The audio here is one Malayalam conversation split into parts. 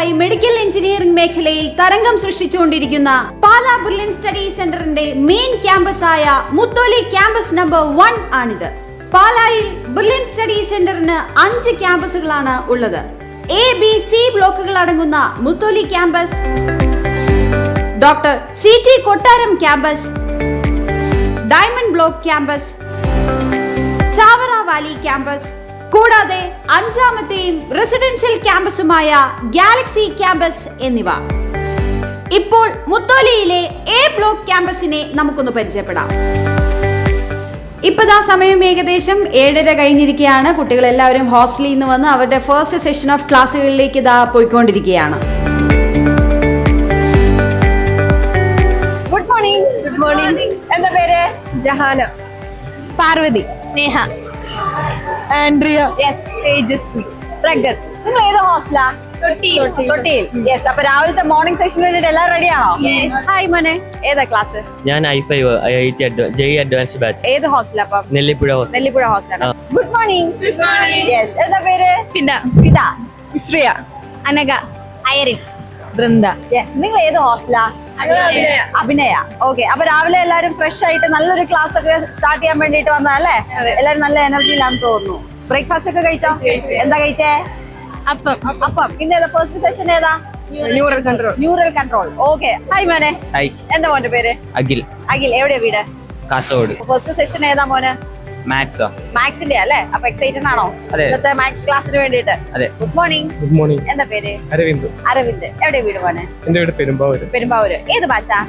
വർഷങ്ങളായി മെഡിക്കൽ എഞ്ചിനീയറിംഗ് മേഖലയിൽ തരംഗം സൃഷ്ടിച്ചുകൊണ്ടിരിക്കുന്ന പാലാ ബ്രില്യൻറ്റ് സ്റ്റഡി സെന്ററിന്റെ മെയിൻ ക്യാമ്പസായ മുത്തോലി ക്യാമ്പസ് നമ്പർ 1 ആണിത്. പാലായിൽ ബ്രില്യൻറ്റ് സ്റ്റഡി സെന്ററിന് 5 ക്യാമ്പസുകളാണ് ഉള്ളത്. A, B, C ബ്ലോക്കുകൾ അടങ്ങുന്ന മുത്തോലി ക്യാമ്പസ്, ഡോക്ടർ CT കൊട്ടാരം campus, diamond block campus, Chavara Valley campus, കൂടാതെ 5ാമത്തെയും റെസിഡൻഷ്യൽ ക്യാമ്പസുമായ ഗാലക്സി ക്യാമ്പസ് എന്നിവ. ഇപ്പോൾ മുത്തോലിയിലെ A ബ്ലോക്ക് ക്യാമ്പസിനെ നമുക്കൊന്ന് പരിചയപ്പെടാം. ഇപ്പതാ സമയം ഏകദേശം 7:30 കഴിഞ്ഞിരിക്കുകയാണ്. കുട്ടികൾ എല്ലാവരും ഹോസ്റ്റലിൽ നിന്ന് വന്ന് അവരുടെ ഫസ്റ്റ് സെഷൻ ഓഫ് ക്ലാസ്സുകളിലേക്ക് ഇതാ പോയിക്കൊണ്ടിരിക്കുകയാണ്. Good morning. Good morning. എന്താ പേര്? Jahana, Parvathy, Neha, Andrea, yes, Tejaswi, Pragath. നിങ്ങൾ ഏത് ഹോസ്റ്റലാ? തൊട്ടിയിൽ. യെസ്. അപ്പൊ രാവിലത്തെ മോർണിംഗ് സെഷന് വേണ്ടിട്ട് എല്ലാം റെഡി ആണോ? ഹായ് മോനെ, ഏതാ ക്ലാസ്? ഞാൻ I5 JE അഡ്വാൻസ്ഡ് ബാച്ച്. ഏത് ഹോസ്റ്റലാ? അപ്പം നെല്ലിപ്പുഴ ഹോസ്റ്റൽ. നെല്ലിപ്പുഴ ഹോസ്റ്റലാണ്. Good morning. Good morning. Yes. എന്താ പേര്? ഫിദ, ഇസ്രിയ, അനഘ, ഐറിൻ, ബൃന്ദ. യെസ്. നിങ്ങൾ ഏത് ഹോസ്റ്റലാ? അഭിനയ. ഓക്കെ. അപ്പൊ രാവിലെ എല്ലാരും ഫ്രഷ് ആയിട്ട് നല്ലൊരു ക്ലാസ് ഒക്കെ സ്റ്റാർട്ട് ചെയ്യാൻ വേണ്ടിട്ട് വന്നതല്ലേ? എല്ലാരും നല്ല എനർജിയിലാന്ന് തോന്നുന്നു. ബ്രേക്ക്ഫാസ്റ്റ് ഒക്കെ കഴിച്ചോ? എന്താ കഴിച്ചേ? അപ്പം. പിന്നെ ഏതാ ഫസ്റ്റ് സെഷൻ? ഏതാ? Neural control. ഓക്കെ. ഹായ് മോനെ. ഹായ്. എന്താ മോന്റെ പേര്? അഖിൽ. എവിടെയാ വീട്? കാസർഗോഡ്. ഫസ്റ്റ് സെഷൻ ഏതാ മോന്? മാത്സോ? മാത്സിന്റെ അല്ലേ? അപ്പൊ എക്സൈറ്റഡ് ആണോ ഇന്നത്തെ മാത്സ് ക്ലാസ്സിന് വേണ്ടിട്ട്? അതെ. Good morning. Good morning. എന്താ പേര്? അരവിന്ദ്. എവിടെയാ വീട് മോനെ? എന്റെ വീട് പെരുമ്പാവൂര്. ഏത് ബാച്ചാ?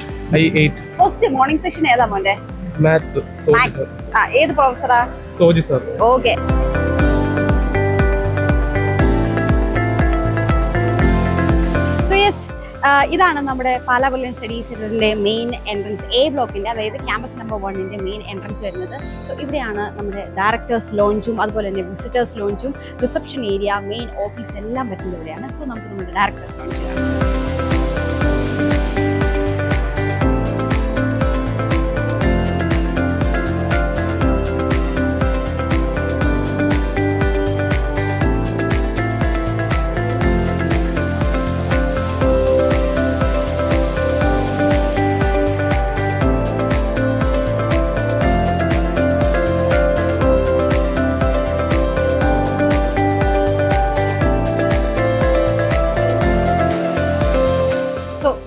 I8. ഫസ്റ്റ് മോർണിംഗ് സെഷൻ ഏതാ മോന്റെ? മാത്സ്. സോജി സർ. ഏത് പ്രൊഫസറാ? സോജി സർ. ഓക്കെ. ഇതാണ് നമ്മുടെ പാലാ ബ്രില്യൻറ്റ് സ്റ്റഡി സെന്ററിന്റെ മെയിൻ എൻട്രൻസ്, A ബ്ലോക്കിന്റെ, അതായത് ക്യാമ്പസ് നമ്പർ 1ന്റെ മെയിൻ എൻട്രൻസ് വരുന്നത്. സോ ഇവിടെയാണ് നമ്മുടെ ഡയറക്ടേഴ്സ് ലോഞ്ചും അതുപോലെ തന്നെ വിസിറ്റേഴ്സ് ലോഞ്ചും റിസപ്ഷൻ ഏരിയ, മെയിൻ ഓഫീസ് എല്ലാം വരുന്നത് ഇവിടെയാണ്. സോ നമുക്ക് നമ്മുടെ ഡയറക്ടേഴ്സ് ലോഞ്ച് ചെയ്യാം.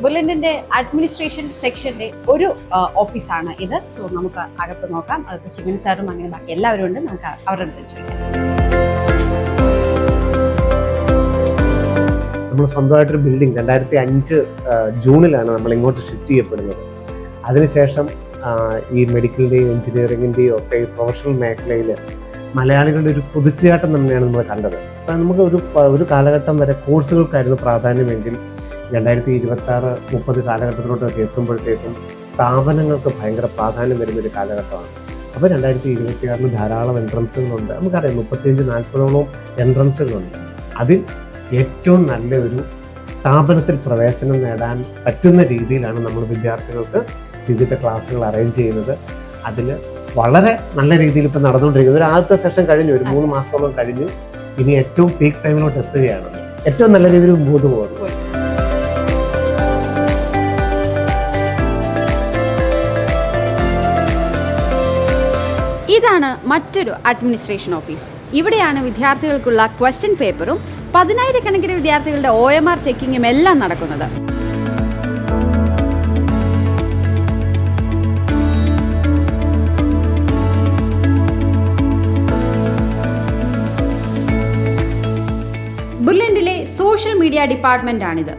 ബ്രില്യന്റിന്റെ അഡ്മിനിസ്ട്രേഷൻ സെക്ഷന്റെ ഒരു ഓഫീസാണ് ഇത്. സോ നമുക്ക് അകത്ത് നോക്കാം. അകത്ത് ശിവൻ സാറും അങ്ങനെ ബാക്കി എല്ലാവരും ഉണ്ട്. നമുക്ക് അവരുടെ അടുത്ത് ചോദിക്കാം. നമ്മൾ സ്വന്തമായിട്ടൊരു ബിൽഡിംഗ് 2005 ജൂണിലാണ് നമ്മൾ ഇങ്ങോട്ട് ഷിഫ്റ്റ് ചെയ്യപ്പെടുന്നത്. അതിനുശേഷം ഈ മെഡിക്കലിൻ്റെയും എഞ്ചിനീയറിങ്ങിൻ്റെയും ഒക്കെ പ്രൊഫഷണൽ മേഖലയിൽ മലയാളികളുടെ ഒരു കുതിച്ചുചാട്ടം തന്നെയാണ് നമ്മൾ കണ്ടത്. അപ്പം നമുക്ക് ഒരു കാലഘട്ടം വരെ കോഴ്സുകൾക്കായിരുന്നു പ്രാധാന്യമെങ്കിൽ 2026-30 കാലഘട്ടത്തിലോട്ടൊക്കെ എത്തുമ്പോഴത്തേക്കും സ്ഥാപനങ്ങൾക്ക് ഭയങ്കര പ്രാധാന്യം വരുന്നൊരു കാലഘട്ടമാണ്. അപ്പോൾ 2026 ധാരാളം എൻട്രൻസുകളുണ്ട്. നമുക്കറിയാം 35-40ഓളം എൻട്രൻസുകളുണ്ട്. അതിൽ ഏറ്റവും നല്ല ഒരു സ്ഥാപനത്തിൽ പ്രവേശനം നേടാൻ പറ്റുന്ന രീതിയിലാണ് നമ്മൾ വിദ്യാർത്ഥികൾക്ക് വിവിധ ക്ലാസ്സുകൾ അറേഞ്ച് ചെയ്യുന്നത്. അതിൽ വളരെ നല്ല രീതിയിൽ ഇപ്പോൾ നടന്നുകൊണ്ടിരിക്കുന്നത്. ഒരു ആദ്യത്തെ സെഷൻ കഴിഞ്ഞു, ഒരു 3 മാസത്തോളം കഴിഞ്ഞു. ഇനി ഏറ്റവും പീക്ക് ടൈമിലോട്ട് എത്തുകയാണ്. ഏറ്റവും നല്ല രീതിയിൽ മുമ്പോട്ട് പോകുന്നു. ഇതാണ് മറ്റൊരു അഡ്മിനിസ്ട്രേഷൻ ഓഫീസ്. ഇവിടെയാണ് വിദ്യാർത്ഥികൾക്കുള്ള ക്വസ്റ്റ്യൻ പേപ്പറും 10,000-കണക്കിന് വിദ്യാർത്ഥികളുടെ OMR ചെക്കിങ്ങും എല്ലാം നടക്കുന്നത്. ബ്രില്യന്റിലെ സോഷ്യൽ മീഡിയ ഡിപ്പാർട്ട്മെന്റ് ആണിത്.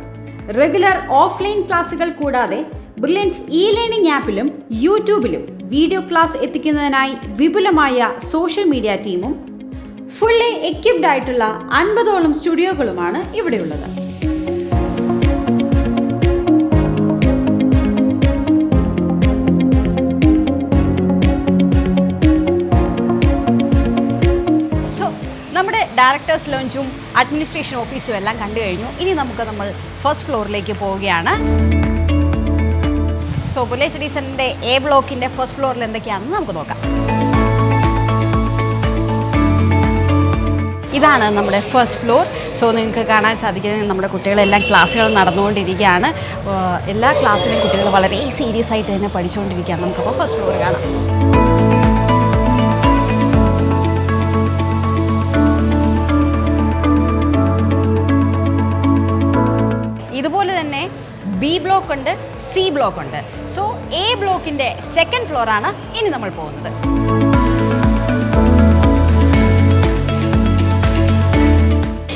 റെഗുലർ ഓഫ്ലൈൻ ക്ലാസുകൾ കൂടാതെ ബ്രില്യന്റ് ലേണിംഗ് ആപ്പിലും യൂട്യൂബിലും വീഡിയോ ക്ലാസ് എത്തിക്കുന്നതിനായി വിപുലമായ സോഷ്യൽ മീഡിയ ടീമും ഫുള്ളി എക്യുപ്ഡ് ആയിട്ടുള്ള 50ഓളം സ്റ്റുഡിയോകളുമാണ് ഇവിടെയുള്ളത്. സോ നമ്മുടെ ഡയറക്ടേഴ്സ് ലോഞ്ചും അഡ്മിനിസ്ട്രേഷൻ ഓഫീസും എല്ലാം കണ്ടു കഴിഞ്ഞു. ഇനി നമ്മൾ ഫസ്റ്റ് ഫ്ലോറിലേക്ക് പോവുകയാണ്. സോ ബ്രില്യൻറ്റ് സ്റ്റഡി സെന്ററിന്റെ A ബ്ലോക്കിന്റെ ഫസ്റ്റ് ഫ്ലോറിൽ എന്തൊക്കെയാണെന്ന് നമുക്ക് നോക്കാം. ഇതാണ് നമ്മുടെ ഫസ്റ്റ് ഫ്ലോർ. സോ നിങ്ങൾക്ക് കാണാൻ സാധിക്കുന്നത് നമ്മുടെ കുട്ടികളെല്ലാം ക്ലാസ്സുകൾ നടന്നുകൊണ്ടിരിക്കുകയാണ്. എല്ലാ ക്ലാസ്സിലും കുട്ടികൾ വളരെ സീരിയസ് ആയിട്ട് തന്നെ പഠിച്ചുകൊണ്ടിരിക്കുകയാണ്. നമുക്കപ്പോൾ ഫസ്റ്റ് ഫ്ലോർ കാണാം. ഇതുപോലെ തന്നെ ബി ബ്ലോക്ക് ഉണ്ട്, സി ബ്ലോക്ക് ഉണ്ട്. സോ എ ബ്ലോക്കിൻ്റെ സെക്കൻഡ് ഫ്ലോറാണ് ഇനി നമ്മൾ പോകുന്നത്.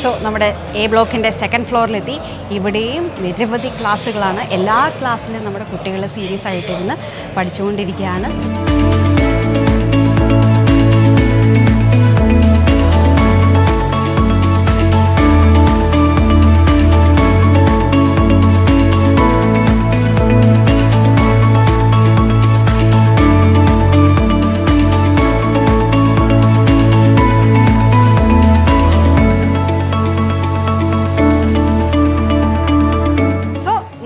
സോ നമ്മുടെ എ ബ്ലോക്കിൻ്റെ സെക്കൻഡ് ഫ്ലോറിലെത്തി. ഇവിടെയും നിരവധി ക്ലാസ്സുകളാണ്. എല്ലാ ക്ലാസ്സിലും നമ്മുടെ കുട്ടികൾ സീരിയസ് ആയിട്ടിരുന്ന് പഠിച്ചുകൊണ്ടിരിക്കുകയാണ്.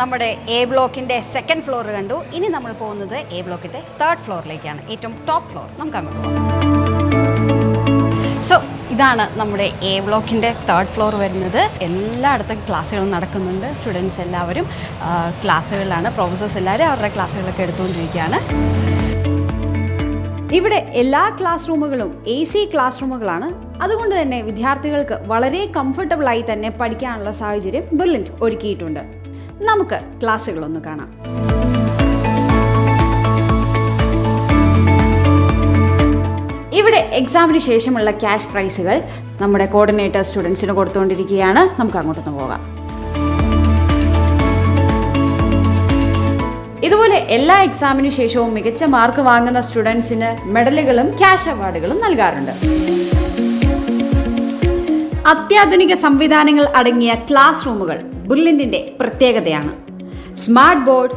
നമ്മുടെ എ ബ്ലോക്കിൻ്റെ സെക്കൻഡ് ഫ്ലോർ കണ്ടു. ഇനി നമ്മൾ പോകുന്നത് എ ബ്ലോക്കിൻ്റെ തേർഡ് ഫ്ലോറിലേക്കാണ്, ഏറ്റവും ടോപ്പ് ഫ്ലോർ. നമുക്ക് അങ്ങോട്ട് പോകാം. സോ ഇതാണ് നമ്മുടെ എ ബ്ലോക്കിൻ്റെ തേർഡ് ഫ്ലോർ വരുന്നത്. എല്ലായിടത്തും ക്ലാസ്സുകൾ നടക്കുന്നുണ്ട്. സ്റ്റുഡൻസ് എല്ലാവരും ക്ലാസ്സുകളിലാണ്. പ്രൊഫസേഴ്സ് എല്ലാവരും അവരുടെ ക്ലാസ്സുകളൊക്കെ എടുത്തുകൊണ്ടിരിക്കുകയാണ്. ഇവിടെ എല്ലാ ക്ലാസ് റൂമുകളും AC ക്ലാസ് റൂമുകളാണ്. അതുകൊണ്ട് തന്നെ വിദ്യാർത്ഥികൾക്ക് വളരെ കംഫർട്ടബിളായി തന്നെ പഠിക്കാനുള്ള സാഹചര്യം ബെർലിൻ ഒരുക്കിയിട്ടുണ്ട്. നമുക്ക് ക്ലാസ്സുകളൊന്ന് കാണാം. ഇവിടെ എക്സാമിന് ശേഷമുള്ള ക്യാഷ് പ്രൈസുകൾ നമ്മുടെ കോർഡിനേറ്റർ സ്റ്റുഡൻസിന് കൊടുത്തുകൊണ്ടിരിക്കുകയാണ്. നമുക്ക് അങ്ങോട്ടൊന്ന് പോകാം. ഇതുപോലെ എല്ലാ എക്സാമിന് ശേഷവും മികച്ച മാർക്ക് വാങ്ങുന്ന സ്റ്റുഡൻസിന് മെഡലുകളും ക്യാഷ് അവാർഡുകളും നൽകാറുണ്ട്. അത്യാധുനിക സംവിധാനങ്ങൾ അടങ്ങിയ ക്ലാസ് റൂമുകൾ ബെർലിൻ്റെ പ്രത്യേകതയാണ്. Smart board,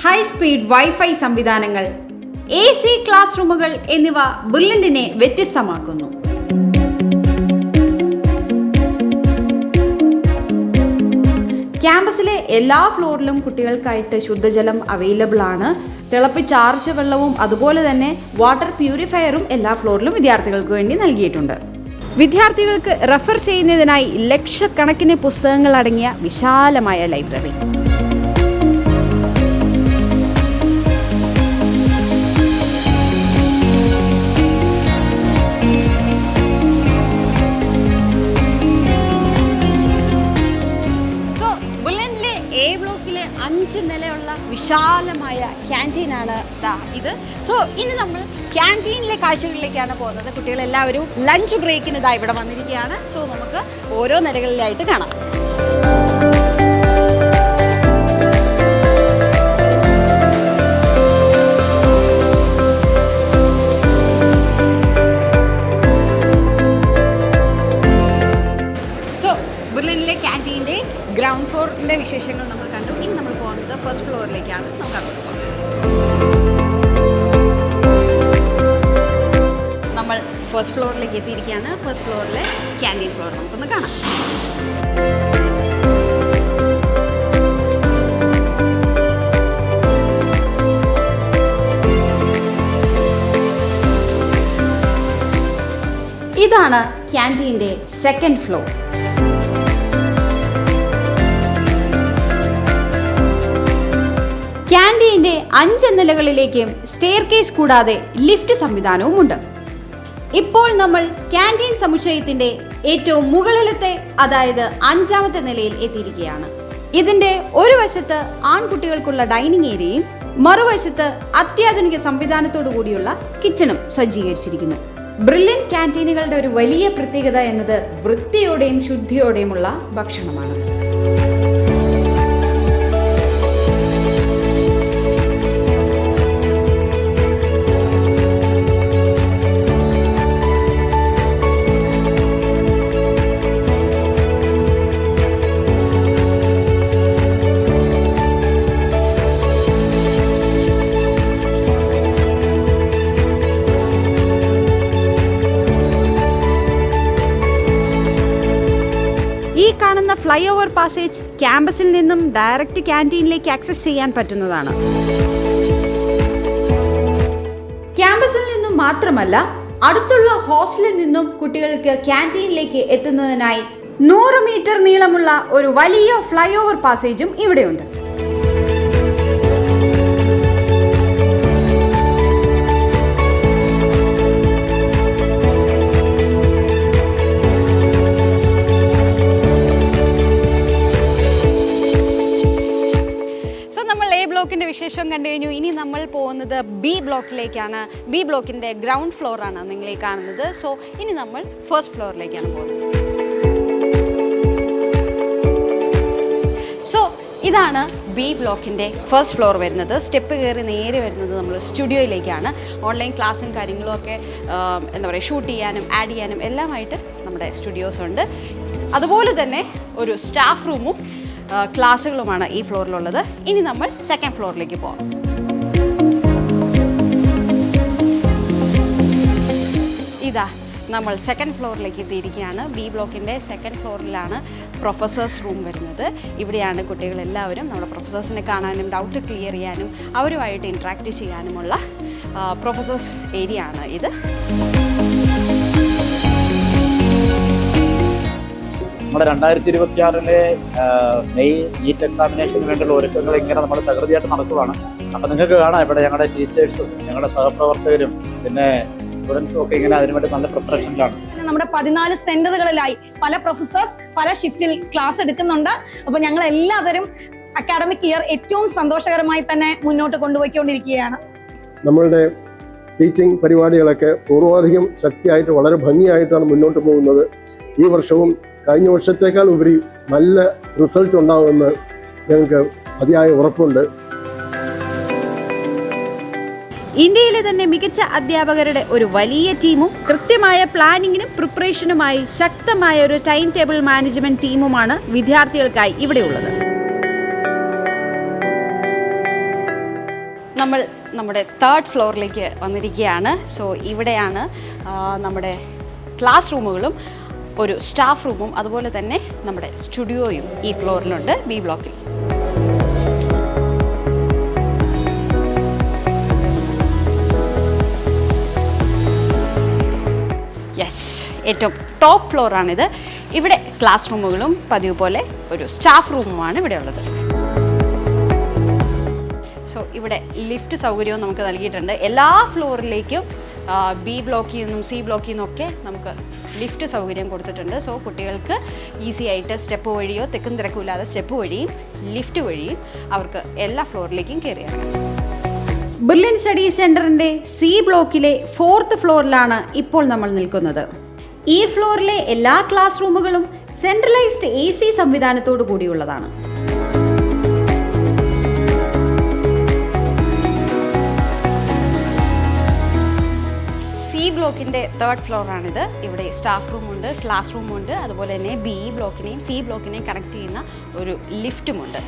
high speed wifi സംവിധാനങ്ങൾ, AC ക്ലാസ് റൂമുകൾ എന്നിവ ബെർലിനെ വ്യത്യസ്തമാക്കുന്നു. ക്യാമ്പസിലെ എല്ലാ ഫ്ലോറിലും കുട്ടികൾക്കായിട്ട് ശുദ്ധജലം അവൈലബിൾ ആണ്. തിളപ്പിച്ചാർച്ച വെള്ളവും അതുപോലെ തന്നെ വാട്ടർ പ്യൂരിഫയറും എല്ലാ ഫ്ലോറിലും വിദ്യാർത്ഥികൾക്ക് വേണ്ടി നൽകിയിട്ടുണ്ട്. വിദ്യാർത്ഥികൾക്ക് റെഫർ ചെയ്യുന്നതിനായി ലക്ഷക്കണക്കിന് പുസ്തകങ്ങൾ അടങ്ങിയ വിശാലമായ ലൈബ്രറി. എ ബ്ലോക്കിലെ 5 നിലയുള്ള വിശാലമായ ക്യാൻറ്റീനാണ് ഇത്. സോ ഇനി നമ്മൾ ക്യാൻറ്റീനിലെ കാഴ്ചകളിലേക്കാണ് പോകുന്നത്. കുട്ടികളെല്ലാവരും ലഞ്ച് ബ്രേക്കിന് ഇതാ ഇവിടെ വന്നിരിക്കുകയാണ്. സോ നമുക്ക് ഓരോ നിലകളിലായിട്ട് കാണാം. ബെർലിനിലെ ക്യാൻറ്റീൻ്റെ ഗ്രൗണ്ട് ഫ്ലോറിൻ്റെ വിശേഷങ്ങൾ നമ്മൾ കണ്ടു. ഇനി നമ്മൾ പോകുന്നത് ഫസ്റ്റ് ഫ്ലോറിലേക്കാണ്. നമുക്ക് അങ്ങോട്ട് പോകാം. നമ്മൾ ഫസ്റ്റ് ഫ്ലോറിലേക്ക് എത്തിയിരിക്കുകയാണ്. ഫസ്റ്റ് ഫ്ലോറിലെ ക്യാൻറ്റീൻ ഫ്ലോർ നമുക്കൊന്ന് കാണാം. ഇതാണ് ക്യാൻറ്റീൻ്റെ സെക്കൻഡ് ഫ്ലോർ. ക്യാൻറ്റീൻ്റെ 5 നിലകളിലേക്കും സ്റ്റെയർ കേസ് കൂടാതെ ലിഫ്റ്റ് സംവിധാനവുമുണ്ട്. ഇപ്പോൾ നമ്മൾ ക്യാൻറ്റീൻ സമുച്ചയത്തിൻ്റെ ഏറ്റവും മുകളിലത്തെ, അതായത് 5ാമത്തെ നിലയിൽ എത്തിയിരിക്കുകയാണ്. ഇതിൻ്റെ ഒരു വശത്ത് ആൺകുട്ടികൾക്കുള്ള ഡൈനിങ് ഏരിയയും മറുവശത്ത് അത്യാധുനിക സംവിധാനത്തോടു കൂടിയുള്ള കിച്ചണും സജ്ജീകരിച്ചിരിക്കുന്നു. ബെർലിൻ ക്യാൻറ്റീനുകളുടെ ഒരു വലിയ പ്രത്യേകത എന്നത് വൃത്തിയോടെയും ശുദ്ധിയോടെയുമുള്ള ഭക്ഷണമാണ്. ഈ കാണുന്ന ഫ്ലൈ ഓവർ പാസേജ് ക്യാമ്പസിൽ നിന്നും ഡയറക്റ്റ് ക്യാൻറ്റീനിലേക്ക് ആക്സസ് ചെയ്യാൻ പറ്റുന്നതാണ്. ക്യാമ്പസിൽ നിന്നും മാത്രമല്ല അടുത്തുള്ള ഹോസ്റ്റലിൽ നിന്നും കുട്ടികൾക്ക് ക്യാൻറ്റീനിലേക്ക് എത്തുന്നതിനായി 100 മീറ്റർ നീളമുള്ള ഒരു വലിയ ഫ്ലൈ ഓവർ പാസേജും ഇവിടെയുണ്ട്. ബ്ലോക്കിന്റെ വിശേഷം കണ്ടു കഴിഞ്ഞു. ഇനി നമ്മൾ പോകുന്നത് ബി ബ്ലോക്കിലേക്കാണ്. ബി ബ്ലോക്കിന്റെ ഗ്രൗണ്ട് ഫ്ലോർ ആണ് നിങ്ങൾ ഈ കാണുന്നത്. സോ ഇനി നമ്മൾ ഫസ്റ്റ് ഫ്ലോറിലേക്കാണ് പോകുന്നത്. സോ ഇതാണ് ബി ബ്ലോക്കിൻ്റെ ഫസ്റ്റ് ഫ്ലോർ വരുന്നത്. സ്റ്റെപ്പ് കയറി നേരെ വരുന്നത് നമ്മൾ സ്റ്റുഡിയോയിലേക്കാണ്. ഓൺലൈൻ ക്ലാസ്സും കാര്യങ്ങളും ഒക്കെ എന്താ പറയുക, ഷൂട്ട് ചെയ്യാനും ആഡ് ചെയ്യാനും എല്ലാമായിട്ട് നമ്മുടെ സ്റ്റുഡിയോസ് ഉണ്ട്. അതുപോലെ തന്നെ ഒരു സ്റ്റാഫ് റൂമും ക്ലാസ്സുകളുമാണ് ഈ ഫ്ലോറിലുള്ളത്. ഇനി നമ്മൾ സെക്കൻഡ് ഫ്ലോറിലേക്ക് പോകാം. ഇതാ നമ്മൾ സെക്കൻഡ് ഫ്ലോറിലേക്ക് എത്തിയിരിക്കുകയാണ്. ബി ബ്ലോക്കിൻ്റെ സെക്കൻഡ് ഫ്ലോറിലാണ് പ്രൊഫസേഴ്സ് റൂം വരുന്നത്. ഇവിടെയാണ് കുട്ടികളെല്ലാവരും നമ്മുടെ പ്രൊഫസേഴ്സിനെ കാണാനും ഡൗട്ട് ക്ലിയർ ചെയ്യാനും അവരുമായിട്ട് ഇൻട്രാക്ട് ചെയ്യാനുമുള്ള പ്രൊഫസേഴ്സ് ഏരിയ ആണ് ഇത്. നമ്മുടെ 2026 മെയ് നീറ്റ് എക്സാമിനേഷന് വേണ്ടിയുള്ള ഒരുക്കങ്ങൾ ഇങ്ങനെ നമ്മൾ തകൃതിയായിട്ട് നടക്കുകയാണ്. അപ്പം നിങ്ങൾക്ക് കാണാം ഇവിടെ ഞങ്ങളുടെ ടീച്ചേഴ്സും ഞങ്ങളുടെ സഹപ്രവർത്തകരും പിന്നെ സ്റ്റുഡൻസും ഒക്കെ ഇങ്ങനെ അതിനുവേണ്ടി നല്ല പ്രിപ്പറേഷനിലാണ്. നമ്മുടെ 14 സെന്ററുകളിലായി പല പ്രൊഫസേഴ്സ് പല ഷിഫ്റ്റിൽ ക്ലാസ് എടുക്കുന്നുണ്ട്. അപ്പോൾ ഞങ്ങൾ എല്ലാവരും അക്കാഡമിക് ഇയർ ഏറ്റവും സന്തോഷകരമായി തന്നെ മുന്നോട്ട് കൊണ്ടുപോയിക്കൊണ്ടിരിക്കുകയാണ്. നമ്മളുടെ ടീച്ചിങ് പരിപാടികളൊക്കെ പൂർവാധികം ശക്തിയായിട്ട് വളരെ ഭംഗിയായിട്ടാണ് മുന്നോട്ട് പോകുന്നത്. ഈ വർഷവും കഴിഞ്ഞ വർഷത്തേക്കാൾ ഉപരി നല്ല റിസൾട്ട് ഉണ്ടാകുമെന്ന് ഞങ്ങൾക്ക് അതിയായ ഉറപ്പുണ്ട്. ഇന്ത്യയിലെ തന്നെ മികച്ച അധ്യാപകരുടെ ഒരു വലിയ ടീമും കൃത്യമായ പ്ലാനിങ്ങിനും പ്രിപ്പറേഷനുമായി ശക്തമായ ഒരു ടൈം ടേബിൾ മാനേജ്മെന്റ് ടീമുമാണ് വിദ്യാർത്ഥികൾക്കായി ഇവിടെയുള്ളത്. നമ്മൾ നമ്മുടെ തേർഡ് ഫ്ലോറിലേക്ക് വന്നിരിക്കുകയാണ്. സോ ഇവിടെയാണ് നമ്മുടെ ക്ലാസ് റൂമുകളും ഒരു സ്റ്റാഫ് റൂമും അതുപോലെ തന്നെ നമ്മുടെ സ്റ്റുഡിയോയും ഈ ഫ്ലോറിലുണ്ട് ബി ബ്ലോക്കിൽ. യെസ്, ഏറ്റവും ടോപ്പ് ഫ്ലോറാണിത്. ഇവിടെ ക്ലാസ് റൂമുകളും പതിവ് പോലെ ഒരു സ്റ്റാഫ് റൂമുമാണ് ഇവിടെ ഉള്ളത്. സോ ഇവിടെ ലിഫ്റ്റ് സൗകര്യവും നമുക്ക് നൽകിയിട്ടുണ്ട്. എല്ലാ ഫ്ലോറിലേക്കും ബി ബ്ലോക്കിൽ നിന്നും സി ബ്ലോക്കിൽ നിന്നൊക്കെ നമുക്ക് ലിഫ്റ്റ് സൗകര്യം കൊടുത്തിട്ടുണ്ട്. സോ കുട്ടികൾക്ക് ഈസി ആയിട്ട് സ്റ്റെപ്പ് വഴിയോ തിക്കും തിരക്കുമില്ലാതെ സ്റ്റെപ്പ് വഴിയും ലിഫ്റ്റ് വഴിയും അവർക്ക് എല്ലാ ഫ്ലോറിലേക്കും കയറി ഇറങ്ങാം. ബ്രില്യൻ സ്റ്റഡി സെന്ററിന്റെ സി ബ്ലോക്കിലെ 4th ഫ്ലോറിലാണ് ഇപ്പോൾ നമ്മൾ നിൽക്കുന്നത്. ഈ ഫ്ലോറിലെ എല്ലാ ക്ലാസ് റൂമുകളും സെൻട്രലൈസ്ഡ് AC സംവിധാനത്തോടു കൂടിയുള്ളതാണ്. സി ബ്ലോക്കിൻ്റെ 3rd ഫ്ലോറാണിത്. ഇവിടെ സ്റ്റാഫ് റൂമുണ്ട്, ക്ലാസ് റൂമുണ്ട്, അതുപോലെ തന്നെ ബി ബ്ലോക്കിനെയും സി ബ്ലോക്കിനെയും കണക്ട് ചെയ്യുന്ന ഒരു ലിഫ്റ്റുമുണ്ട്.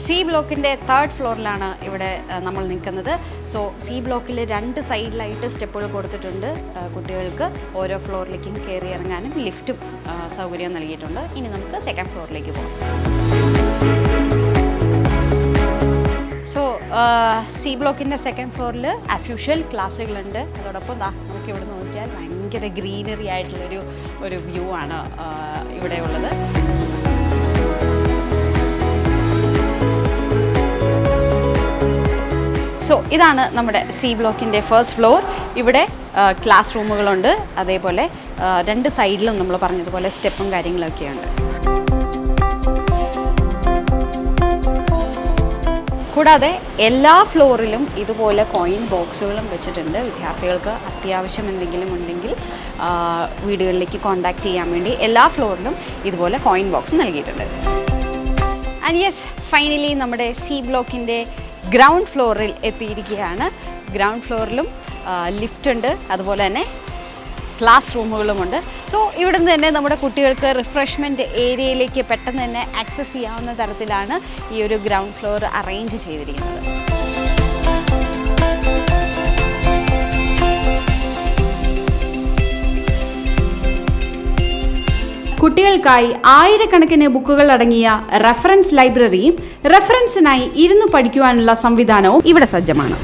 സി ബ്ലോക്കിൻ്റെ 3rd ഫ്ലോറിലാണ് ഇവിടെ നമ്മൾ നിൽക്കുന്നത്. സോ സി ബ്ലോക്കിൽ 2 സൈഡിലായിട്ട് സ്റ്റെപ്പുകൾ കൊടുത്തിട്ടുണ്ട്. കുട്ടികൾക്ക് ഓരോ ഫ്ലോറിലേക്കും കയറി ഇറങ്ങാനും ലിഫ്റ്റും സൗകര്യം നൽകിയിട്ടുണ്ട്. ഇനി നമുക്ക് സെക്കൻഡ് ഫ്ലോറിലേക്ക് പോകാം. സോ സി ബ്ലോക്കിൻ്റെ സെക്കൻഡ് ഫ്ലോറിൽ ആസ് യൂഷ്വൽ ക്ലാസ്സുകളുണ്ട്. അതോടൊപ്പം നമുക്ക് ഇവിടെ നോക്കിയാൽ ഭയങ്കര ഗ്രീനറി ആയിട്ടുള്ളൊരു വ്യൂ ആണ് ഇവിടെ ഉള്ളത്. സോ ഇതാണ് നമ്മുടെ സി ബ്ലോക്കിൻ്റെ 1st ഫ്ലോർ. ഇവിടെ ക്ലാസ് റൂമുകളുണ്ട്, അതേപോലെ 2 സൈഡിലും നമ്മൾ പറഞ്ഞതുപോലെ സ്റ്റെപ്പും കാര്യങ്ങളൊക്കെയുണ്ട്. കൂടാതെ എല്ലാ ഫ്ലോറിലും ഇതുപോലെ കോയിൻ ബോക്സുകളും വെച്ചിട്ടുണ്ട്. വിദ്യാർത്ഥികൾക്ക് അത്യാവശ്യം എന്തെങ്കിലും ഉണ്ടെങ്കിൽ വീടുകളിലേക്ക് കോൺടാക്റ്റ് ചെയ്യാൻ വേണ്ടി എല്ലാ ഫ്ലോറിലും ഇതുപോലെ കോയിൻ ബോക്സ് നൽകിയിട്ടുണ്ട്. ആൻഡ് യെസ്, ഫൈനലി നമ്മുടെ സി ബ്ലോക്കിൻ്റെ ഗ്രൗണ്ട് ഫ്ലോറിൽ എത്തിയിരിക്കുകയാണ്. ഗ്രൗണ്ട് ഫ്ലോറിലും ലിഫ്റ്റ് ഉണ്ട്, അതുപോലെ തന്നെ ക്ലാസ് റൂമുകളുമുണ്ട്. സോ ഇവിടെ നിന്ന് തന്നെ നമ്മുടെ കുട്ടികൾക്ക് റിഫ്രഷ്മെൻറ്റ് ഏരിയയിലേക്ക് പെട്ടെന്ന് തന്നെ ആക്സസ് ചെയ്യാവുന്ന തരത്തിലാണ് ഈ ഒരു ഗ്രൗണ്ട് ഫ്ലോർ അറേഞ്ച് ചെയ്തിരിക്കുന്നത്. കുട്ടികൾ കുട്ടികൾക്കായി ആയിരക്കണക്കിന് ബുക്കുകൾ അടങ്ങിയ റെഫറൻസ് ലൈബ്രറിയും റെഫറൻസിനായി ഇരുന്നു പഠിക്കുവാനുള്ള സംവിധാനവും ഇവിടെ സജ്ജമാണ്.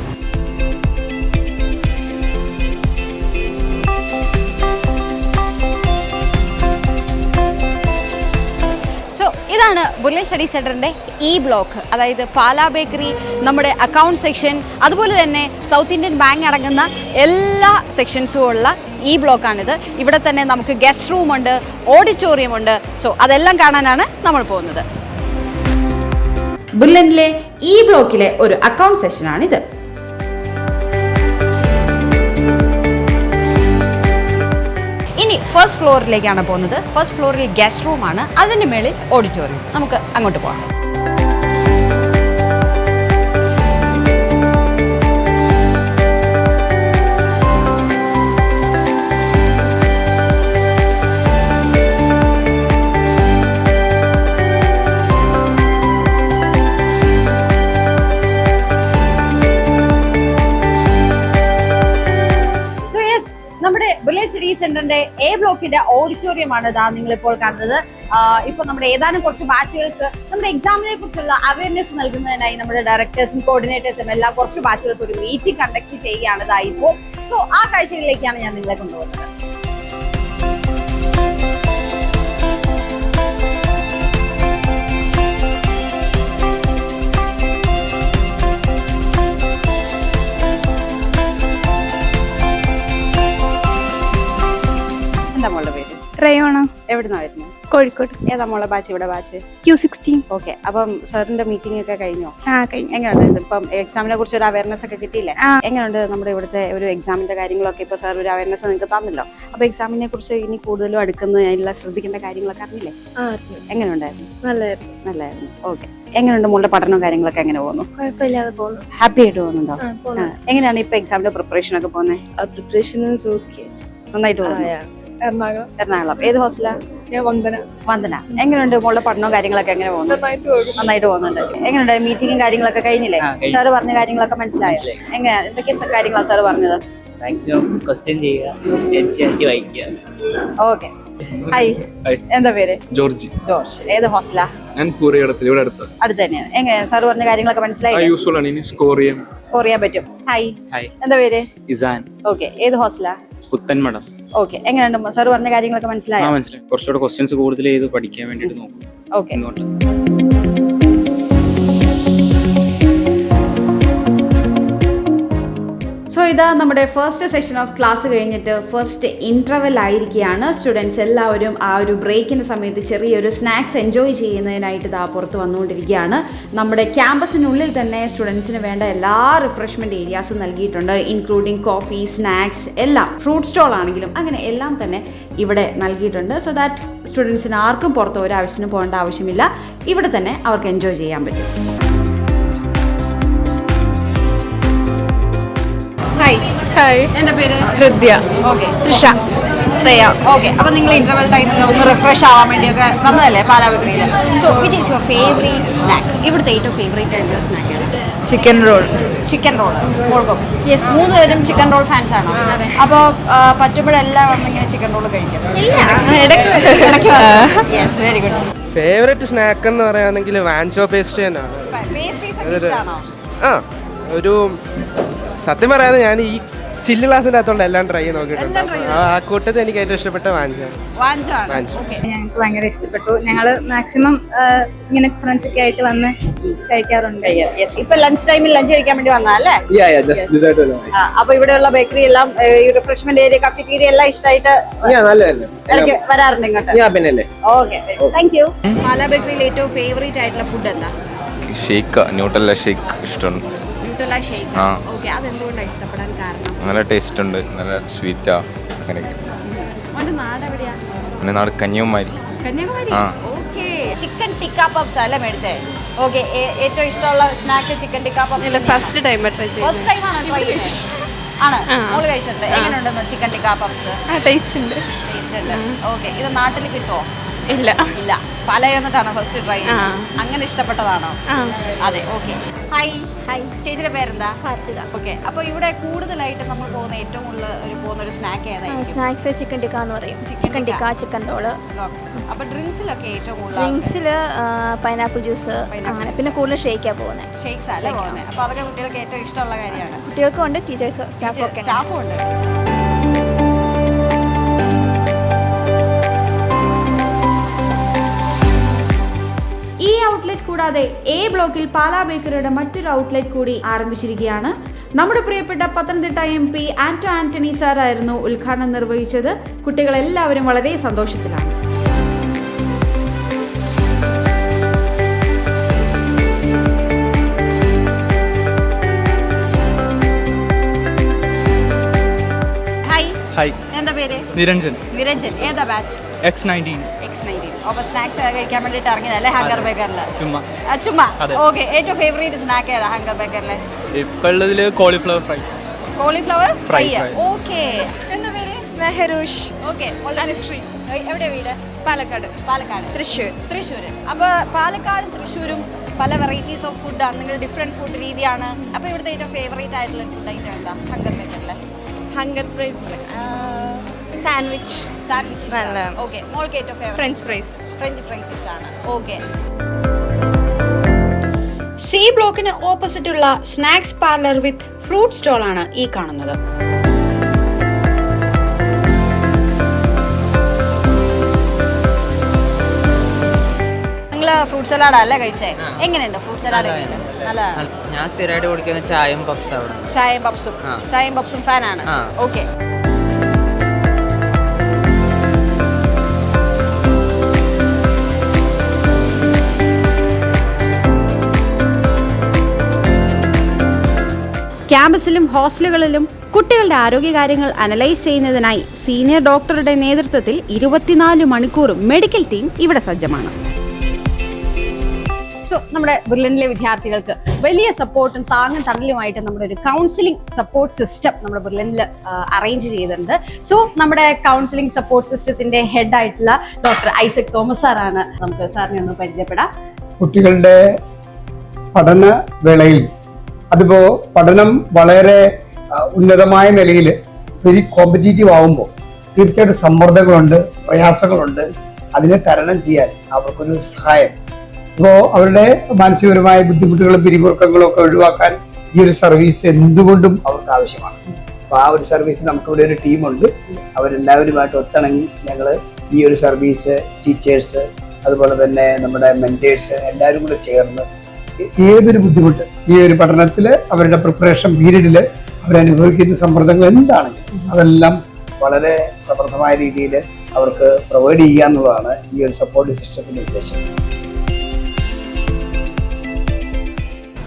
ഇതാണ് ബുർലിൻ സ്റ്റഡി സെൻറ്ററിൻ്റെ ഈ ബ്ലോക്ക്, അതായത് പാലാ ബേക്കറി, നമ്മുടെ അക്കൗണ്ട് സെക്ഷൻ, അതുപോലെ തന്നെ സൗത്ത് ഇന്ത്യൻ ബാങ്ക് അടങ്ങുന്ന എല്ലാ സെക്ഷൻസും ഉള്ള ഈ ബ്ലോക്കാണിത്. ഇവിടെ തന്നെ നമുക്ക് ഗസ്റ്റ് റൂമുണ്ട്, ഓഡിറ്റോറിയം ഉണ്ട്. സോ അതെല്ലാം കാണാനാണ് നമ്മൾ പോകുന്നത്. ബുർലിനിലെ ഈ ബ്ലോക്കിലെ ഒരു അക്കൗണ്ട് സെക്ഷനാണിത്. ഇനി ഫസ്റ്റ് ഫ്ലോറിലേക്കാണ് പോകുന്നത്. ഫസ്റ്റ് ഫ്ലോറിൽ ഗസ്റ്റ് റൂമാണ്, അതിൻ്റെ മേളിൽ ഓഡിറ്റോറിയം. നമുക്ക് അങ്ങോട്ട് പോകാം. നമ്മുടെ ബുർലിൻ സ്റ്റഡി സെന്ററിന്റെ എ ബ്ലോക്കിന്റെ ഓഡിറ്റോറിയമാണ് ഇതാ നിങ്ങളിപ്പോൾ കാണുന്നത്. ഇപ്പൊ നമ്മുടെ ഏതാനും കുറച്ച് ബാച്ചുകൾക്ക് നമ്മുടെ എക്സാമിനെ കുറിച്ചുള്ള അവയർനെസ് നൽകുന്നതിനായി നമ്മുടെ ഡയറക്ടേഴ്സും കോർഡിനേറ്റേഴ്സും എല്ലാം കുറച്ച് ബാച്ചുകൾക്ക് ഒരു മീറ്റിംഗ് കണ്ടക്ട് ചെയ്യുകയാണ് ഇതാ ഇപ്പോൾ. സോ ആ കാഴ്ചകളിലേക്കാണ് ഞാൻ നിങ്ങളെ കൊണ്ടുപോകുന്നത്. എന്താ മോളുടെ പേര്? റയോണ. എവിടുന്നാ വരുന്നത്? കോഴിക്കോട്. ഏതാ മോളെ ബാച്ച്? ഇവിടെ ബാച്ച് Q16. ഓക്കെ. അപ്പം സാറിന്റെ മീറ്റിംഗ് ഒക്കെ കഴിഞ്ഞോ? കഴിഞ്ഞു. എങ്ങനെയുണ്ട്? ഇപ്പം എക്സാമിനെ കുറിച്ച് ഒരു അവയർനെസ് ഒക്കെ കിട്ടിയില്ലേ? ആ. എങ്ങനെയുണ്ട് നമ്മുടെ ഇവിടുത്തെ ഒരു എക്സാമിന്റെ കാര്യങ്ങളൊക്കെ? ഇപ്പൊ സാർ ഒരു അവയർനെസ് നിങ്ങൾക്ക് തന്നല്ലോ. അപ്പൊ എക്സാമിനെ കുറിച്ച് ഇനി കൂടുതലും അടുക്കുന്നതിനുള്ള ശ്രദ്ധിക്കേണ്ട കാര്യങ്ങളൊക്കെ അറിഞ്ഞില്ലേ? എങ്ങനെയുണ്ടായിരുന്നു? നല്ലായിരുന്നു. ഓക്കെ. എങ്ങനെയുണ്ട് മോളുടെ പഠനവും കാര്യങ്ങളൊക്കെ എങ്ങനെ പോകുന്നു? കുഴപ്പമില്ലാതെ പോകുന്നു. ഹാപ്പി ആയിട്ട് പോകുന്നുണ്ടോ? എങ്ങനെയാണ് ഇപ്പൊ എക്സാമിന്റെ പ്രിപ്പറേഷൻ ഒക്കെ പോകുന്നത്? പ്രിപ്പറേഷൻ നന്നായിട്ട് പോകുന്നു. എറണാകുളം. ഏത് ഹോസ്റ്റലാ? വന്ദന. എങ്ങനെയുണ്ട് മോളുടെ പഠനവും കാര്യങ്ങളൊക്കെ എങ്ങനെ പോകുന്നു? നന്നായിട്ട് പോകുന്നുണ്ട്. എങ്ങനെയുണ്ട് മീറ്റിംഗും കാര്യങ്ങളൊക്കെ കഴിഞ്ഞില്ലേ? സാറ് പറഞ്ഞ കാര്യങ്ങളൊക്കെ മനസ്സിലായോ? എങ്ങനെയാ, എന്തൊക്കെ കാര്യങ്ങളാണ് സാറ് പറഞ്ഞത്? മാക്സിമം ക്വസ്റ്റ്യൻ ചെയ്യുക, NCERT വായിക്കുക. ഓക്കെ. ഹായ്, എന്താ പേര്? ജോർജ്. ഏത് ഹോസ്റ്റലാ? ഞാൻ പൂരയിടത്തിൽ, ഇവിടെ അടുത്ത് തന്നെയാണ്. എങ്ങനെയാ സാറ് പറഞ്ഞ കാര്യങ്ങളൊക്കെ മനസ്സിലായി? യൂസ്ഫുൾ ആണ്, ഇനി സ്കോർ ചെയ്യാൻ പറ്റും. Hi, hi. എന്താ പേര്? ഇസാൻ. ഓക്കെ. ഏത് ഹോസ്റ്റലാ? പുത്തൻമടം. ഓക്കെ. എങ്ങനെയുണ്ട് സാറ് പറഞ്ഞ കാര്യങ്ങളൊക്കെ മനസ്സിലായോ? മനസ്സിലായി. കുറച്ചുകൂടെ ക്വസ്റ്റ്യൻസ് കൂടുതൽ ചെയ്ത് പഠിക്കാൻ വേണ്ടിയിട്ട് നോക്കും. ഓക്കെ. ഇങ്ങോട്ട് സോ ഇതാ നമ്മുടെ ഫസ്റ്റ് സെഷൻ ഓഫ് ക്ലാസ് കഴിഞ്ഞിട്ട് ഫസ്റ്റ് ഇൻ്റർവെൽ ആയിരിക്കുകയാണ്. സ്റ്റുഡൻസ് എല്ലാവരും ആ ഒരു ബ്രേക്കിൻ്റെ സമയത്ത് ചെറിയൊരു സ്നാക്സ് എൻജോയ് ചെയ്യുന്നതിനായിട്ട് ഇതാ പുറത്ത് വന്നുകൊണ്ടിരിക്കുകയാണ്. നമ്മുടെ ക്യാമ്പസിനുള്ളിൽ തന്നെ സ്റ്റുഡൻസിന് വേണ്ട എല്ലാ റിഫ്രഷ്മെൻറ്റ് ഏരിയാസും നൽകിയിട്ടുണ്ട്, ഇൻക്ലൂഡിങ് കോഫി, സ്നാക്സ് എല്ലാം. ഫ്രൂട്ട് സ്റ്റോൾ ആണെങ്കിലും അങ്ങനെ എല്ലാം തന്നെ ഇവിടെ നൽകിയിട്ടുണ്ട്. സോ ദാറ്റ് സ്റ്റുഡൻസിന് ആർക്കും പുറത്ത് ഒരാവശ്യത്തിന് പോകേണ്ട ആവശ്യമില്ല, ഇവിടെ തന്നെ അവർക്ക് എൻജോയ് ചെയ്യാൻ പറ്റും. ഹായ്, എന്താ പേര്? ഹൃദ്യ. ഓക്കെ. തൃഷ. ശ്രേയ. ഓക്കെ. അപ്പോൾ നിങ്ങൾ ഇന്റർവെൽ ടൈമിൽ ഒന്ന് റിഫ്രഷ് ആവാൻ വേണ്ടിയൊക്കെ വന്നതല്ലേ പാലാ ബേക്കറിയിൽ? So which is your favourite snack? ഇവിടുത്തെ ഏറ്റവും ഫേവറേറ്റ് ആയിട്ടുള്ള സ്നാക്ക് ഏത്? Chicken roll. Chicken roll. മോൾക്കും? യെസ്. 3 പേരും ചിക്കൻ റോൾ ഫാൻസ് ആണോ? അപ്പോൾ പറ്റുമ്പോഴെല്ലാം വന്നിങ്ങനെ ചിക്കൻ റോൾ കഴിക്കും? Yes, very good. Favourite snack എന്ന് പറയുകയാണെങ്കിൽ വാൻചോ പേസ്ട്രി തന്നെയാണ്. പേസ്ട്രീസ് ഒക്കെ ഇഷ്ടമാണോ? ആ, ഒരു സത്യം പറയാതെ ഞാൻ ഈ ചില്ല് ക്ലാസ്സിൻ്റെ അകത്തുള്ള എല്ലാം ട്രൈ ചെയ്ത് നോക്കിയിട്ടുണ്ട്. ആ കൂട്ടത്തിൽ എനിക്ക് ഏറ്റവും ഇഷ്ടപ്പെട്ട വാഞ്ചോ. ഞങ്ങൾക്ക് ഭയങ്കര ഇഷ്ടപ്പെട്ടു. ഞങ്ങൾ മാക്സിമം ഇങ്ങനെ ഫ്രണ്ട്സ് ഒക്കെ ആയിട്ട് വന്ന് കഴിക്കാറുണ്ട്. ഇപ്പൊ ലഞ്ച് ടൈമിൽ ലഞ്ച് കഴിക്കാൻ വേണ്ടി വന്നല്ലേ? അപ്പൊ ഇവിടെയുള്ള ബേക്കറി എല്ലാം, റിഫ്രഷ്മെന്റ് ഏരിയ, കഫറ്റീരിയ എല്ലാം ഇഷ്ടമായിട്ട് വരാറുണ്ട് ഇങ്ങോട്ട്? Okay, thank you. പാലാ ബേക്കറിയിൽ ഏറ്റവും ഫേവറേറ്റ് ആയിട്ടുള്ള ഫുഡ് എന്താ? ഷേക്ക്, ന്യൂട്ടെല്ല ഷേക്ക് ഇഷ്ടമാണ്. ഷേക്ക്. ഓക്കെ. അതെന്തുകൊണ്ടാണ് ഇഷ്ടപ്പെടാൻ കാരണം? നല്ല ടേസ്റ്റ് ഉണ്ട്, നല്ല സ്വീറ്റാ, അങ്ങനെയൊക്കെ. നാട് എവിടെയാ? എൻ്റെ നാട് Kanyakumari. Kanyakumari. Okay. Chicken tikka puffs അല്ലേ മേടിച്ചേ? ഓക്കെ. ഏറ്റവും ഇഷ്ടമുള്ള snack chicken tikka puffs? First time try ചെയ്തു. ഫസ്റ്റ് ടൈം ആണ് ട്രൈ ചെയ്തത്? ആണ്. മോള് കഴിച്ചിട്ടുണ്ട്. എങ്ങനെയുണ്ടെന്ന് ചിക്കൻ ടിക്ക പപ്സ്? ടേസ്റ്റ് ഉണ്ട്. ടേസ്റ്റ് ഉണ്ട്. ഓക്കെ. ഇത് നാട്ടിൽ കിട്ടുമോ? ഇല്ല ഇല്ല. പാലായി വന്നിട്ടാണോ ഫസ്റ്റ് ട്രൈ ചെയ്യുന്നത്? അങ്ങനെ ഇഷ്ടപ്പെട്ടതാണോ? അതെ, ഓക്കെ. ഹായ്. ഹായ്. ചേച്ചിയുടെ പേരെന്താ? കാർത്തിക. ഓക്കെ. അപ്പോൾ ഇവിടെ കൂടുതലായിട്ട് നമ്മൾ പോകുന്ന ഏറ്റവും കൂടുതൽ പോകുന്ന ഒരു സ്നാക്ക് ഏതായിരിക്കും? സ്നാക്സ് ചിക്കൻ ടിക്ക എന്ന് പറയും. Chicken tikka, chicken roll. അപ്പോൾ ഡ്രിങ്ക്സിലൊക്കെ ഏറ്റവും കൂടുതൽ ഡ്രിങ്ക്സിൽ പൈനാപ്പിൾ ജ്യൂസ് അങ്ങനെ, പിന്നെ കൂടുതൽ ഷേക്കാണ് പോകുന്നത്. ഷേക്സ് അല്ലേ പോകുന്നത്? അപ്പോൾ അതൊക്കെ കുട്ടികൾക്ക് ഏറ്റവും ഇഷ്ടമുള്ള കാര്യമാണ്. കുട്ടികൾക്കും ഉണ്ട്, ടീച്ചേഴ്സ് സ്റ്റാഫും ഉണ്ട്. ഈ ഔട്ട്ലെറ്റ് കൂടാതെ എ ബ്ലോക്കിൽ പാലാ ബേക്കറിയുടെ മറ്റൊരു ഔട്ട്ലെറ്റ് കൂടി ആരംഭിച്ചിരിക്കുകയാണ്. നമ്മുടെ പ്രിയപ്പെട്ട പത്തനംതിട്ട MP ആന്റോ ആന്റണി സാർ ആയിരുന്നു ഉദ്ഘാടനം നിർവഹിച്ചത്. കുട്ടികളെല്ലാവരും വളരെ സന്തോഷത്തിലാണ്. ഹായ്, എന്താ പേര്? നിരഞ്ജൻ. നിരഞ്ജൻ. ഏതാ ബാച്ച്? X19. അപ്പോൾ സ്നാക്സ് കഴിക്കാൻ വേണ്ടിയിട്ട് ഇറങ്ങിയതല്ലേ ഹങ്കർ ബേക്കറിൽ? ചുമ്മാ. ഓക്കെ. ഏറ്റവും ഫേവറേറ്റ് സ്നാക്ക് ഏതാ ഹങ്കർ ബേക്കറിലെ? ഇപ്പോൾ ഉള്ളതിൽ cauliflower fry. Cauliflower fry. Fry. Okay. എന്താ പേര്? മെഹറൂഷ്. ഓക്കെ. എവിടെ വീട്? പാലക്കാട്. പാലക്കാട്. തൃശ്ശൂർ. അപ്പോൾ പാലക്കാടും തൃശ്ശൂരും പല വെറൈറ്റീസ് ഓഫ് ഫുഡാണ്. നിങ്ങൾ ഡിഫറെൻറ്റ് ഫുഡ് രീതിയാണ്. അപ്പോൾ ഇവിടുത്തെ ഏറ്റവും ഫേവറേറ്റ് ആയിട്ടുള്ള ഫുഡ് ഐറ്റം എന്താ ഹങ്കർ ബേക്കറിലെ? Hunger sandwich. നല്ലതാണ്. ഓക്കെ. മോൾക്ക് ഏറ്റവും ഫേവറേറ്റ്? ഫ്രഞ്ച് ഫ്രൈസ് ഇഷ്ടമാണ്. ഓക്കെ. സി ബ്ലോക്കിന് ഓപ്പോസിറ്റുള്ള snacks parlour with fruit stall ആണ് ഈ കാണുന്നത്. നിങ്ങൾ ഫ്രൂട്ട് സലാഡ് അല്ലേ കഴിച്ചേ? എങ്ങനെയുണ്ട് ഫ്രൂട്ട് സലാഡ്? നല്ലതാണ്. ഞാൻ സ്ഥിരമായിട്ട് കൊടുക്കുന്ന ചായയും പപ്സ് അവിടെ. ചായയും പപ്സും ഫാനാണ്. ഓക്കെ. ക്യാമ്പസിലും ഹോസ്റ്റലുകളിലും കുട്ടികളുടെ ആരോഗ്യകാര്യങ്ങൾ അനലൈസ് ചെയ്യുന്നതിനായി സീനിയർ ഡോക്ടറുടെ നേതൃത്വത്തിൽ 24 മണിക്കൂറും മെഡിക്കൽ ടീം ഇവിടെ സജ്ജമാണ്. സോ നമ്മുടെ ബെർലിനിലെ വിദ്യാർത്ഥികൾക്ക് വലിയ സപ്പോർട്ടും താങ്ങും തണലുമായിട്ട് നമ്മുടെ ഒരു കൗൺസിലിംഗ് സപ്പോർട്ട് സിസ്റ്റം നമ്മുടെ ബെർലിനിൽ അറേഞ്ച് ചെയ്തിട്ടുണ്ട്. സോ നമ്മുടെ കൗൺസിലിംഗ് സപ്പോർട്ട് സിസ്റ്റത്തിന്റെ ഹെഡ് ആയിട്ടുള്ള ഡോക്ടർ ഐസക് തോമസ് സാറാണ്. നമുക്ക് സാറിനെ ഒന്ന് പരിചയപ്പെടാം. കുട്ടികളുടെ പഠന വേളയിൽ അതിപ്പോ പഠനം വളരെ ഉന്നതമായ നിലയിൽ വെരി കോമ്പറ്റീറ്റീവ് ആവുമ്പോൾ തീർച്ചയായിട്ടും സമ്മർദ്ദങ്ങളുണ്ട്, പ്രയാസങ്ങളുണ്ട്. അതിനെ തരണം ചെയ്യാൻ അവർക്കൊരു സഹായം, ഇപ്പോൾ അവരുടെ മാനസികപരമായ ബുദ്ധിമുട്ടുകളും പിരിമുറുക്കങ്ങളും ഒക്കെ ഒഴിവാക്കാൻ ഈ ഒരു സർവീസ് എന്തുകൊണ്ടും അവർക്ക് ആവശ്യമാണ്. അപ്പോൾ ആ ഒരു സർവീസ് നമുക്കിവിടെ ഒരു ടീമുണ്ട്. അവരെല്ലാവരുമായിട്ട് ഒത്തിണങ്ങി ഞങ്ങൾ ഈ ഒരു സർവീസ് ടീച്ചേഴ്സ് അതുപോലെ തന്നെ നമ്മുടെ മെന്റേഴ്സ് എല്ലാവരും കൂടെ ചേർന്ന് ഏതൊരു ബുദ്ധിമുട്ട് ഈ ഒരു പഠനത്തിൽ അവരുടെ പ്രിപ്പറേഷൻ പീരീഡിൽ അവരനുഭവിക്കുന്ന സമ്മർദ്ദങ്ങൾ എന്താണെങ്കിലും അതെല്ലാം വളരെ സമൃദ്ധമായ രീതിയിൽ അവർക്ക് പ്രൊവൈഡ് ചെയ്യുക എന്നുള്ളതാണ് ഈ ഒരു സപ്പോർട്ട് സിസ്റ്റത്തിന്റെ ഉദ്ദേശം.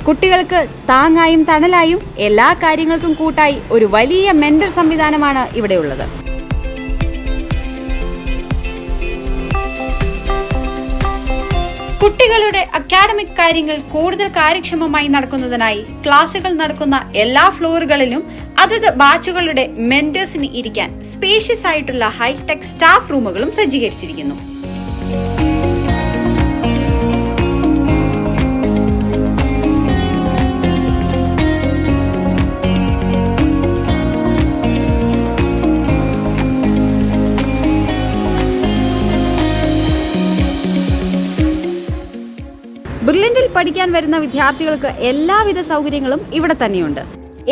കുട്ടികൾക്ക് താങ്ങായും തണലായും എല്ലാ കാര്യങ്ങൾക്കും കൂട്ടായി ഒരു വലിയ മെന്റർ സംവിധാനമാണ് ഇവിടെയുള്ളത്. കുട്ടികളുടെ അക്കാഡമിക് കാര്യങ്ങൾ കൂടുതൽ കാര്യക്ഷമമായി നടക്കുന്നതിനായി ക്ലാസുകൾ നടക്കുന്ന എല്ലാ ഫ്ലോറുകളിലും അതത് ബാച്ചുകളുടെ മെന്റേഴ്സിന് ഇരിക്കാൻ സ്പേഷ്യസ് ആയിട്ടുള്ള ഹൈടെക് സ്റ്റാഫ് റൂമുകളും സജ്ജീകരിച്ചിരിക്കുന്നു. ബെർലിനിൽ പഠിക്കാൻ വരുന്ന വിദ്യാർത്ഥികൾക്ക് എല്ലാവിധ സൗകര്യങ്ങളും ഇവിടെ തന്നെയുണ്ട്.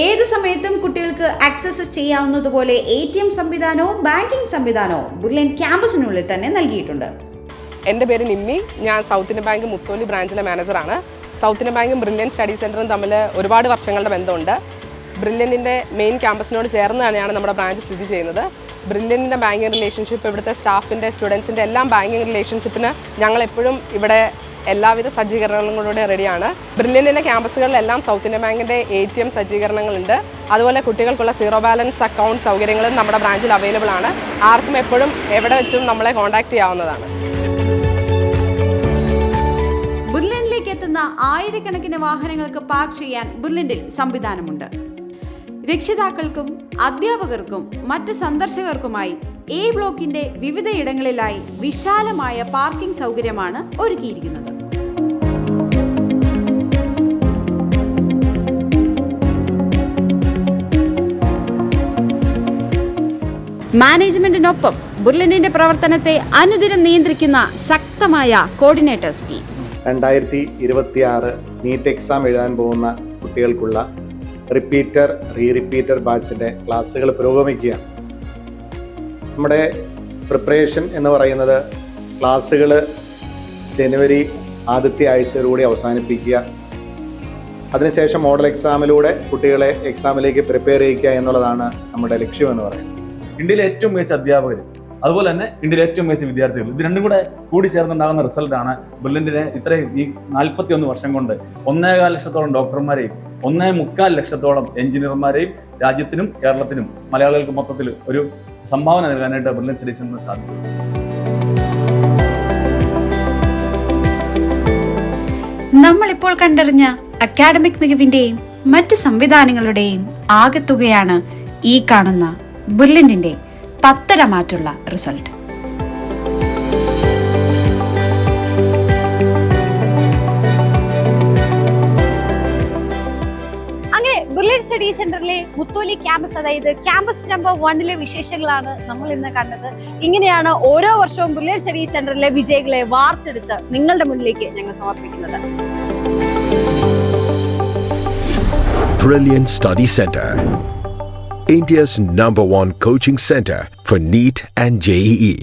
ഏത് സമയത്തും കുട്ടികൾക്ക് ആക്സസ് ചെയ്യാവുന്നതുപോലെ ATM സംവിധാനവും ബാങ്കിംഗ് സംവിധാനവും ബെർലിൻ ക്യാമ്പസിനുള്ളിൽ തന്നെ നൽകിയിട്ടുണ്ട്. എൻ്റെ പേര് നിമ്മി. ഞാൻ സൗത്ത് ഇന്ത്യൻ ബാങ്ക് മുത്തോലി ബ്രാഞ്ചിലെ മാനേജറാണ്. സൗത്ത് ഇന്ത്യൻ ബാങ്കും ബ്രില്യൻ സ്റ്റഡി സെൻറ്ററും തമ്മിൽ ഒരുപാട് വർഷങ്ങളുടെ ബന്ധമുണ്ട്. ബ്രില്യൻറ്റിൻ്റെ മെയിൻ ക്യാമ്പസിനോട് ചേർന്ന് തന്നെയാണ് നമ്മുടെ ബ്രാഞ്ച് സ്ഥിതി ചെയ്യുന്നത്. ബ്രില്യൻറ്റിൻ്റെ ബാങ്കിങ് റിലേഷൻഷിപ്പ്, ഇവിടുത്തെ സ്റ്റാഫിൻ്റെ സ്റ്റുഡൻസിൻ്റെ എല്ലാം ബാങ്കിങ് റിലേഷൻഷിപ്പിന് ഞങ്ങളെപ്പോഴും ഇവിടെ എല്ലാവിധ സജ്ജീകരണങ്ങളോടെ റെഡിയാണ്. ബ്രില്യൻറ്റിൻ്റെ ക്യാമ്പസുകളിലെല്ലാം സൗത്ത് ഇന്ത്യൻ ബാങ്കിൻ്റെ ATM സജ്ജീകരണങ്ങളുണ്ട്. അതുപോലെ കുട്ടികൾക്കുള്ള സീറോ ബാലൻസ് അക്കൗണ്ട് സൗകര്യങ്ങളും നമ്മുടെ ബ്രാഞ്ചിൽ അവൈലബിൾ ആണ്. ആർക്കും എപ്പോഴും എവിടെ വെച്ചും നമ്മളെ കോൺടാക്ട് ചെയ്യാവുന്നതാണ്. ബെർലിനിലേക്ക് എത്തുന്ന ആയിരക്കണക്കിന് വാഹനങ്ങൾക്ക് പാർക്ക് ചെയ്യാൻ ബെർലിനിൽ സംവിധാനമുണ്ട്. രക്ഷിതാക്കൾക്കും അധ്യാപകർക്കും മറ്റ് സന്ദർശകർക്കുമായി എ ബ്ലോക്കിന്റെ വിവിധയിടങ്ങളിലായി വിശാലമായ പാർക്കിംഗ് സൗകര്യമാണ് ഒരുക്കിയിരിക്കുന്നത്. മാനേജ്മെന്റിനൊപ്പം ബുർലിനിന്റെ പ്രവർത്തനത്തെ അനുദിനം നിയന്ത്രിക്കുന്ന ശക്തമായ കോർഡിനേറ്റേഴ്സ് ടീം. 2026 നീറ്റ് എക്സാം എഴുതാൻ പോകുന്ന കുട്ടികൾക്കുള്ള റിപ്പീറ്റർ റിപ്പീറ്റർ ബാച്ചിൻ്റെ ക്ലാസ്സുകൾ പുരോഗമിക്കുകയാണ്. നമ്മുടെ പ്രിപ്പറേഷൻ എന്ന് പറയുന്നത് ക്ലാസ്സുകൾ ജനുവരി ആദ്യത്തെ ആഴ്ചയിലൂടെ അവസാനിപ്പിക്കുക, അതിനുശേഷം മോഡൽ എക്സാമിലൂടെ കുട്ടികളെ എക്സാമിലേക്ക് പ്രിപ്പയർ ചെയ്യിക്കുക എന്നുള്ളതാണ് നമ്മുടെ ലക്ഷ്യമെന്ന് പറയുന്നത്. ഇന്ത്യയിലെ ഏറ്റവും മികച്ച അധ്യാപകർ, അതുപോലെ തന്നെ ഇന്ത്യയിലെ ഏറ്റവും മികച്ച വിദ്യാർത്ഥികൾ, ഇത് രണ്ടും കൂടെ കൂടി ചേർന്നുണ്ടാകുന്ന റിസൾട്ടാണ് ബ്രില്യൻറ്റിനെ ഇത്രയും ഈ 41 വർഷം കൊണ്ട് 1.25 ലക്ഷത്തോളം ഡോക്ടർമാരെയും 1.25 ലക്ഷത്തോളം എഞ്ചിനീയർമാരെയും രാജ്യത്തിനും കേരളത്തിനും മലയാളികൾക്ക് മൊത്തത്തിൽ ഒരു സംഭാവന നൽകാനായിട്ട് ബ്രില്യൻ സ്റ്റഡി സെന്ററിന് സാധിച്ചു. നമ്മളിപ്പോൾ കണ്ടറിഞ്ഞ അക്കാഡമിക് മികവിന്റെയും മറ്റ് സംവിധാനങ്ങളുടെയും ആകെത്തുകയാണ് ഈ കാണുന്ന ബുർലിനിന്റെ 10 മാറ്റുള്ള റിസൾട്ട്. അങ്ങനെ ബുർലിൻ സ്റ്റഡി സെന്ററിലെ മുത്തോലി ക്യാമ്പസ്, അതായത് ക്യാമ്പസ് നമ്പർ 1 വിശേഷങ്ങളാണ് നമ്മൾ ഇന്ന് കണ്ടത്. ഇങ്ങനെയാണ് ഓരോ വർഷവും ബുർലിൻ സ്റ്റഡി സെന്ററിലെ വിജയികളെ വാർത്തെടുത്ത് നിങ്ങളുടെ മുന്നിലേക്ക് ഞങ്ങൾ സമർപ്പിക്കുന്നത്. Brilliant Study Center, India's #1 coaching center for NEET and JEE.